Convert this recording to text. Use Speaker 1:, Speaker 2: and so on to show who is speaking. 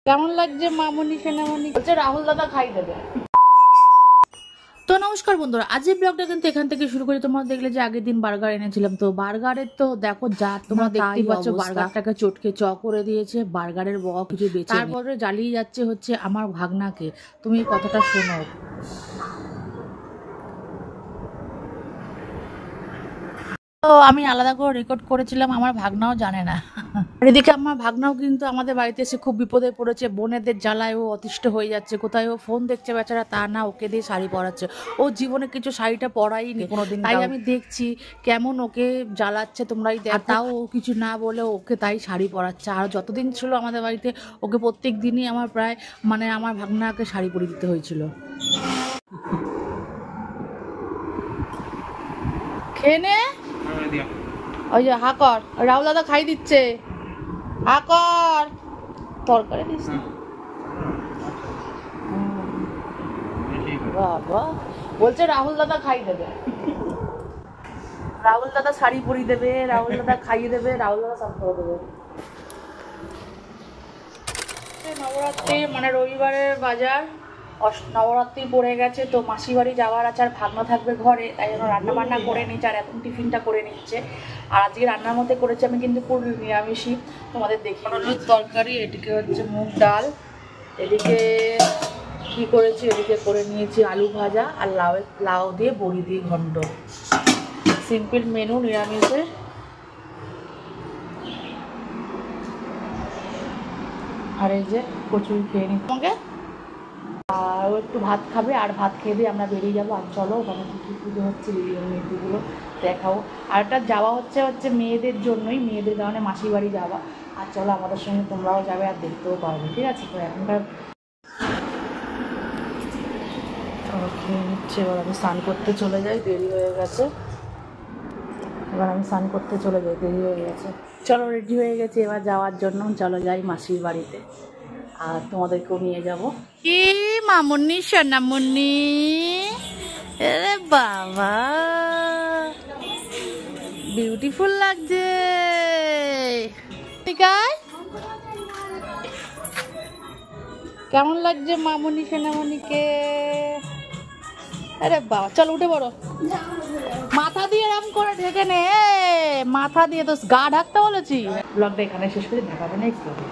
Speaker 1: কেমন লাগছে মামনি সেনামনি? বলছে রাহুল দাদা খাই দেবে। তো নমস্কার বন্ধুরা, আজকের ব্লগটা কিন্তু এখান থেকে শুরু করি। তোমরা দেখলে যে আগের দিন বার্গার এনেছিলাম, তো বার্গারের তো দেখো যা তোমরা দেখতেই পাচ্ছ, বার্গারটাকে চটকে চ করে দিয়েছে। বার্গারের বক কিছু বেঁচে, তারপরে জ্বালিয়ে যাচ্ছে হচ্ছে আমার ভাগনাকে। তুমি কথাটা শোনো। তো আমি আলাদা করে রেকর্ড করেছিলাম, আমার ভাগনাও জানে না। এদিকে আমার ভাগনাও কিন্তু আমাদের বাড়িতে এসে খুব বিপদে পড়েছে। বোনেদের জ্বালায় ও অতিষ্ঠ হয়ে যাচ্ছে। কোথায় ও ফোন দেখছে বেচারা, তা না ওকে দিয়ে শাড়ি পরাচ্ছে। ও জীবনে কিছু শাড়িটা পরাইনি কোনোদিন, তাই আমি দেখছি কেমন ওকে জ্বালাচ্ছে। তোমরাই দেখো, তাও ও কিছু না বলে ওকে তাই শাড়ি পরাচ্ছে। আর যতদিন ছিল আমাদের বাড়িতে ওকে প্রত্যেক দিনই আমার প্রায় আমার ভাগনাকে শাড়ি পরিয়ে দিতে হয়েছিল। খেয়ে নে, ওই যে হাকর রাহুল দাদা খাই দিচ্ছে। হাকর তরকারি দিস না বাবা, বলছে রাহুল দাদা খাই দেবে, রাহুল দাদা শাড়ি পরিয়ে দেবে, রাহুল দাদা খাইয়ে দেবে, রাহুল দাদা সব করে দেবে। নবরাত্রি রবিবারের বাজার, নবরাত্রি পড়ে গেছে, তো মাসি বাড়ি যাওয়ার আছে, আর ভাগনা থাকবে ঘরে, তাই জন্য রান্না বান্না করে নিচ্ছে। আর এখন টিফিনটা করে নিচ্ছে। আর আজকে রান্নার মধ্যে করেছি আমি কিন্তু পুরো নিরামিষই, তোমাদের দেখি। তরকারি, এদিকে হচ্ছে মুগ ডাল, এদিকে কি করেছি, এদিকে করে নিয়েছি আলু ভাজা, আর লাউ দিয়ে বড়ি দিয়ে ঘন্ট। Simple menu নিরামিষে। আর এই যে কচুরি খেয়ে নি তোমাকে, আর একটু ভাত খাবে, আর ভাত খেয়ে দিয়ে আমরা বেরিয়ে যাবো। আর চলো ওখানে কী কী পুজো হচ্ছে মেয়েগুলো দেখাবো। আর একটা যাওয়া হচ্ছে মেয়েদের জন্যই, মেয়েদের কারণে মাসির বাড়ি যাওয়া। আর চলো আমাদের সঙ্গে তোমরাও যাবে আর দেখতেও পারবে, ঠিক আছে? তো এখনকার খেয়ে নিচ্ছে। এবার আমি স্নান করতে চলে যাই, দেরি হয়ে গেছে। এবার আমি স্নান করতে চলে যাই, দেরি হয়ে গেছে। চলো রেডি হয়ে গেছে এবার যাওয়ার জন্য, চলো যাই মাসির বাড়িতে, আর তোমাদেরকেও নিয়ে যাব। কি মামুনি সোনামুনি, আরে বাবা বিউটিফুল লাগছে। কেমন লাগছে মামুনি সোনামুনিকে? আরে বাবা চল উঠে পড়ো, মাথা দিয়ে এরকম করে ঢেকে নে, মাথা দিয়ে তো গা ঢাকতে বলেছি। ব্লগটা এখানে শেষ করে দেখাবে নেক্সট ব্লগে।